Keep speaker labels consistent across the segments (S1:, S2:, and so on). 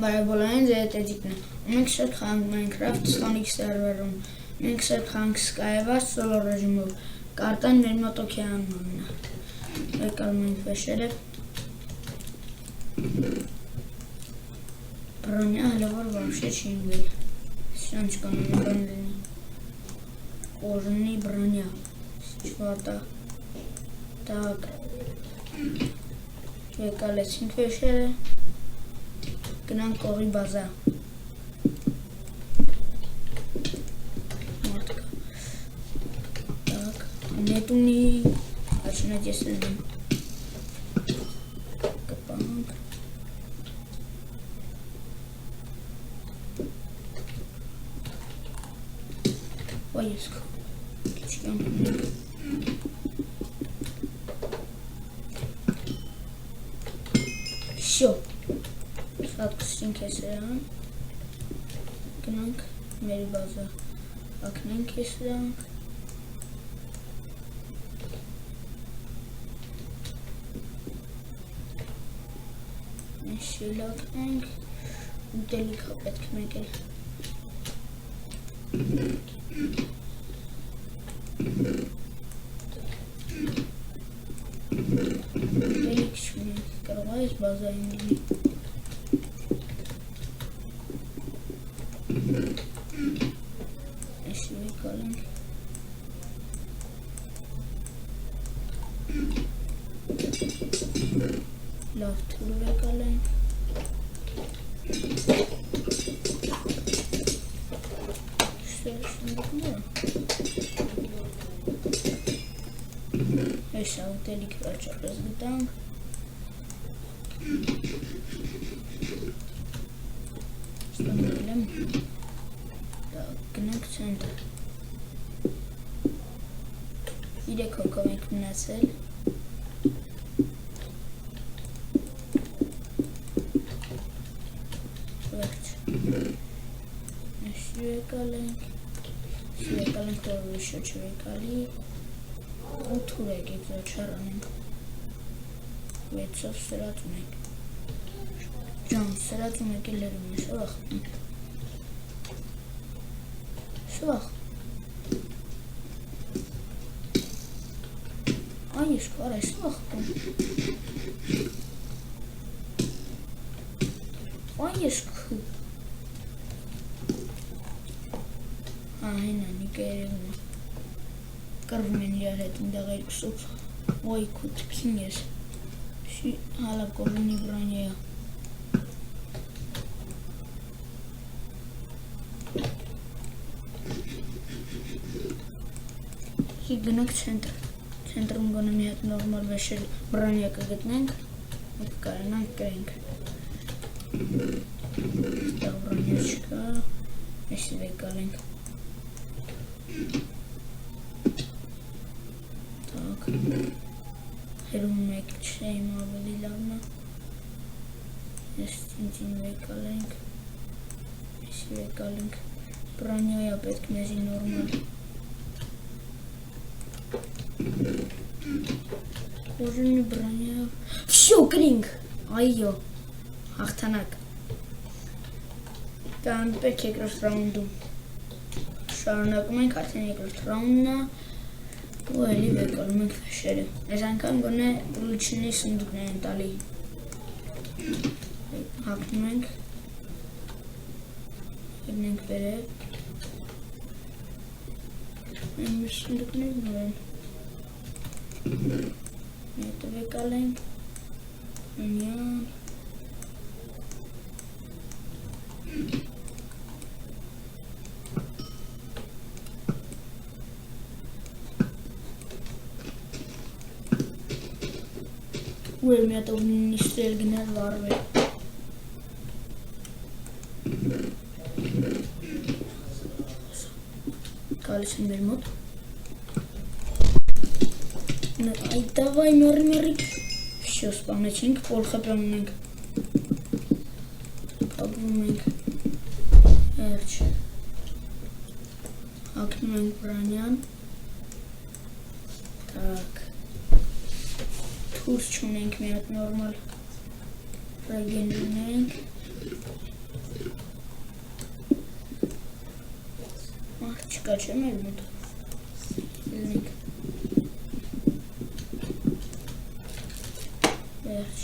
S1: Բարեբոլային ձերետեջիկն է, մենք շատ խանք Minecraft Sonic server-ում, մենք շատ խանք Skyward solo ռեժիմով, կարտան մեր մոտ օքեանն է, եկալ մենք վեշել է, բրոնյա հլևոր վարուշե չի ինգել, սյան չկանոն բրոն լինի, կոժնի բրոնյա, չվարտա, տակ, եկալ էցինք վեշել է, գնանք կողի բազա մարդկա տակ նետ ունի աչնատ ես եմ կպանք ոյ ես քիչկան շո Ատկսին կեսրան, գնանք մերի բազա, ակնենք կեսրանք, շիլակնենք, ուտելիքա պետք մեկ էլ, ուտելիք չունենք, կարող այս բազային լինի, Eşi kalın. Love tool kalın. İşte şimdi ne? Eşya delik açarız gıdan. Stabilim. Գնանք ցենտր իրեք հոգով ենք մնացել վերջ շուեկալ ենք որ վիշո չվեկալի ու թուր եկեք ձո չարանենք վեցով սրատ ունենք ջան սրատ ունեք էլ լերում ես ախտում Շուախ Ay ես քար ես ախտում Ay ես քու Այն անի կերևն Կրվում են իրար հետ ընդեղ երկսով Ոյ քու թքին ես Շի հալա կորունի բրանյա Գնանք ցենտրում գոնը մի հատ նորմալ վեշել բրանյա կգտնենք ու կարենանք կրենք Տեղ բրանյա չկա Էսի վեկալենք Так Հերում մեկ չեմ ավելի լավնա Ես ինձին վեկալենք Էսի վեկալենք Բրանյայա պետք մեզի նորմալ Կոժունի բրանյավ Վշո կրինք Այո Հաղթանակ Կան պետք երկրորդ ռաունդում Շարունակում ենք արդեն երկրորդ ռաունդնա ու էլի վեկալում ենք վեշերը Այս անգամ գոնե լուչինի սնդուկներ են տալի Հաղթնում ենք Գնենք վերև Այն մեր սնդուկներն ուր են Հետո վեկալ ենք Անյան Ու էլ մի հատ նիշտը էլ գներ վարվել Կալիս են մեր մոտ Ay, давай, мери. Все, спавнեցինք, փորխապյան ունենք։ Ապրում ենք։ Վերջ։ Հակնում ենք բրանյան։ Так։ Թուրս չունենք մի հատ նորմալ ռեգեն ունենք։ կա չէ մեր մոտ։ Լինք։ Վերջ։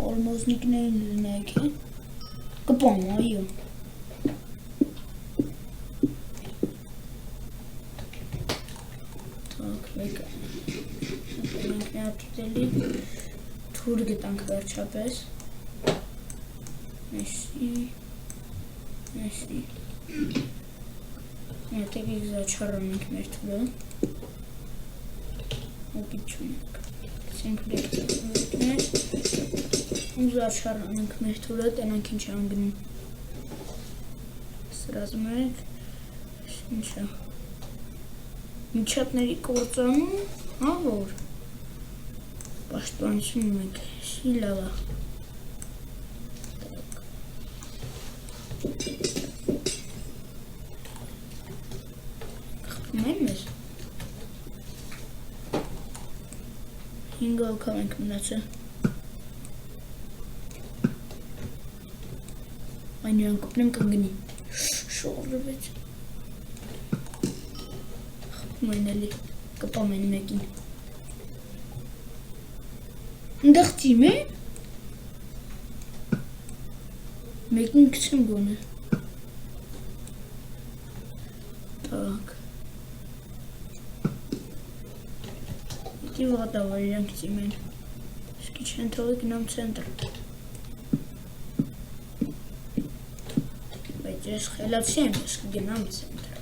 S1: Ալմազնիկներին լնայք է։ Կպամ, այո։ Так, վեկա։ Մենք միատուտելի թուր գտանք վերջապես։ Մեսի։ Ետեք զաչարանենք մեր թուրը։ Հոպիտ չունենք։ Սենք լեկտներ։ Զաչարանենք մեր թուրը, տենանք ինչ անգնում։ Սրազում ենք, ինչա։ Միջատների կործանում, որ պաշտպանություն մենք, սի լավա։ Խպում են մեզ։ 5 ալքավ ենք մնացը։ Այն նրան կպնեմ կնգնի։ Շորվեց։ Խպում են էլի, կպամ են մեկին։ Ընդեղ ծիմ է։ Մեկին կցեմ գոնը։ Так։ Դի վատավար իրանք ծիմ են։ Իսկի չեն թողի գնամ ցենտր։ Բայց ես խելացի եմ, ես կգնամ ցենտր։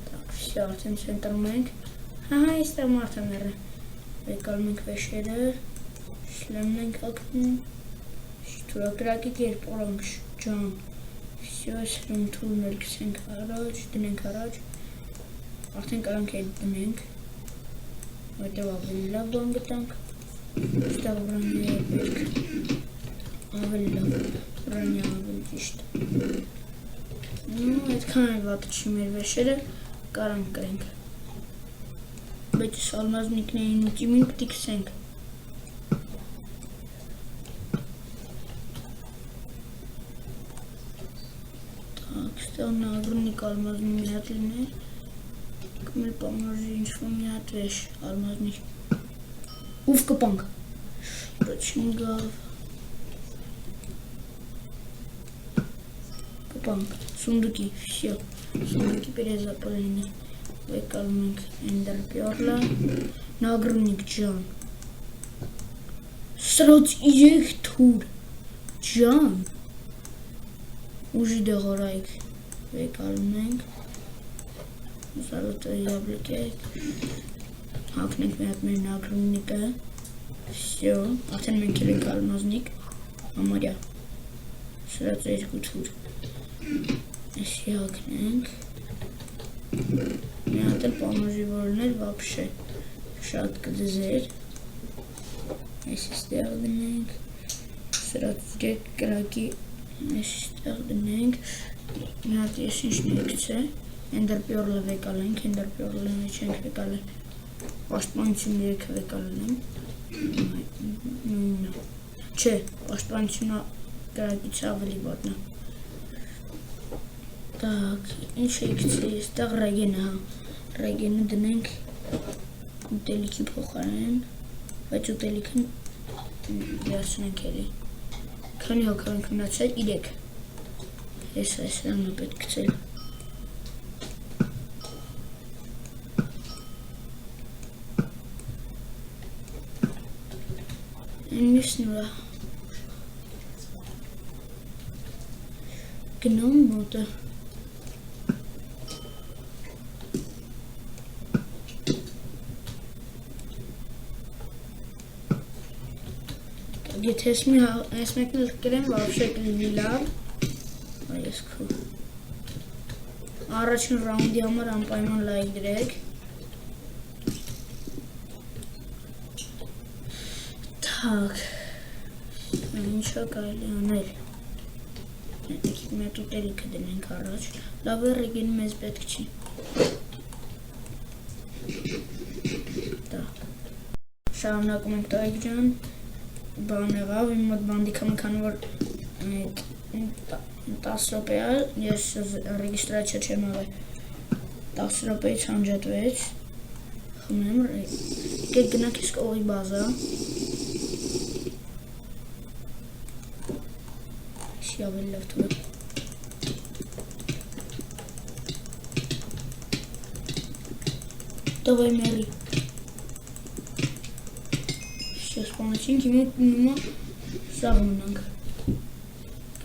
S1: Так, всё, արդեն ցենտրում ենք։ Հահա, այստեղ մարդը մեռը։ Եկալում ենք վեշերը, շլեմն ենք ակնում, թուրակրակի կերպորանք ջան, всё, սրում թուրն էլ կսենք առաջ, դնենք առաջ, արդեն կարանք էլ դնենք, այդև ավելի լավ բան գտանք, ստեղ վրանի է պետք, ավելի լավ, վրանի ավելի ճիշտ, այդքան էլ վատը չի մեր վեշերը, կարանք կրենք, բայց ես ալմազնիկներին ու տիմին պտի կսենք, Ստեղ նագրունիկ ալմազնի մի հատ լիներ, կմել պամնոժի ինչ-որ մի հատ վեշ ալմազնի, ուվ կպանք, ռոչին գավ, կպանք, սունդուկի, всё, սունդուկի պերեզապալինի, վեկալում ենք էնդար պյորլա, նագրունիկ ջան, սրոց իրեք թուր, ջան, ուժի դեղորայք վեկալում ենք, զարոտը յաբլիկ է, հակնենք մի հատ մեր նագրունիկը, всё, արդեն մենք էլ ենք ալմազնիկ, համարյա, սրած երկու թուր, էսի հակնենք, մի հատ էլ պամոժի որներ վապշե, շատ կդզեր, էսի ստեղ դնենք, սրած երկ կրակի, Այստեղ դնենք, մի հատ ես ինչն եկց է, էնդար պյորլը վեկալենք, էնդար պյորլը մեջ ենք վեկալել, պաշտպանություն երեքը վեկալել եմ, չէ, պաշտպանությունը կրակից ավելի վատնա, так, ինչ եկց է, այստեղ ռեգենը, ռեգենը դնենք ուտելիքի փոխարեն, բայց ուտելիքն դիարցնենք էլի, Քանի հոգավ ենք մնացել 3, ես այսրան է պետք կցել, են մյուսն ուրա, գնում մոտը, Եթե ես մեկն էլ կրեմ, վավշե կլինի լավ, այս քու, առաջին ռաունդի համար անպայման լայք դրեք, թակ, ինչա կարելի անել, մետ ուտելիքը դնենք առաջ, լավ է ռեգենը մեզ պետք չի, շարունակում ենք տայք ջան, բան եղավ, իմ մոտ բանդիկամը քանի որ 10 րոպե է, ես ռեգիստրացիա չեմ աղել 10 րոպեից անջատվեց, խմեմ, եկեք գնանք իսկ օղի բազա, իսի ավելի լավ թվը, տովայ մերի, սպանեցինք, հիմա սաղ մնանք,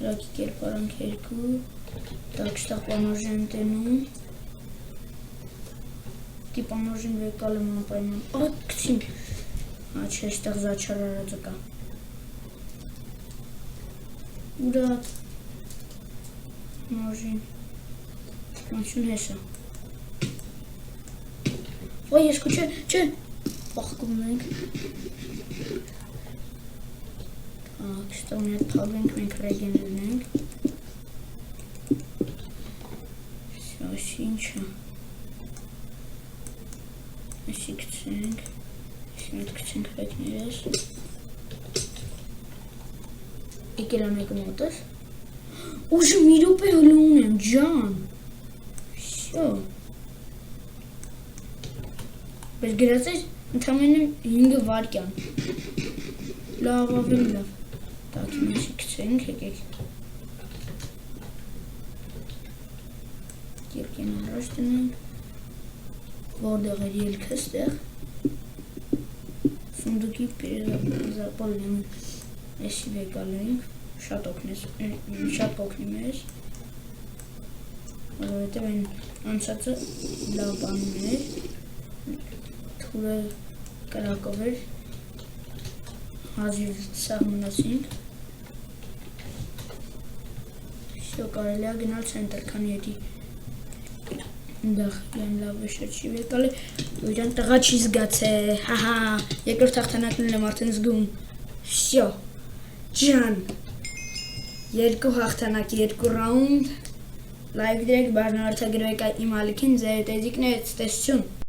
S1: գրակի կերպարանք 2, так, что поможем тему. Ты поможем векале мы поймем. А, кстати, а через так зачароваться ка. Да. Можем. Начнем это. Ой, я скучаю. Че? Похкумник. Так, что у меня табинг микрогенеринг. Սինչը այսի կցենք այսի մետ կցենք վեկներես եկել ամեկը մոտս ուժը մի ռոպե հլու ունեմ ջան վսյո բայց գրած էր ընդամենը 5 վարկյան լավ ավելի լավ տակ այսի կցենք եկեք Երկեն առաջ դնենք, որտեղ էր ելքը ստեղ, սունդուկի պերեզապոլնեմ էսի վեկալենք, շատ օգնի մեզ, որովհետև այն անցածը լավ բանում էր, թուրը կրակով էր, հազիվ սաղ մնացինք, շո կարելի է գնալ ցենտր, քանի էդի Դախ եմ լավ շրջի վեկալ է, իրան տղա չի զգացե, հահա, երկրորդ հաղթանակն եմ արդեն զգում, վսյո, ջան, 2 հաղթանակ, 2 ռաունդ, լայվ դրեք, բաժնորդագրվեք իմ ալիքին, ձեր տեզիկն է, տեսություն։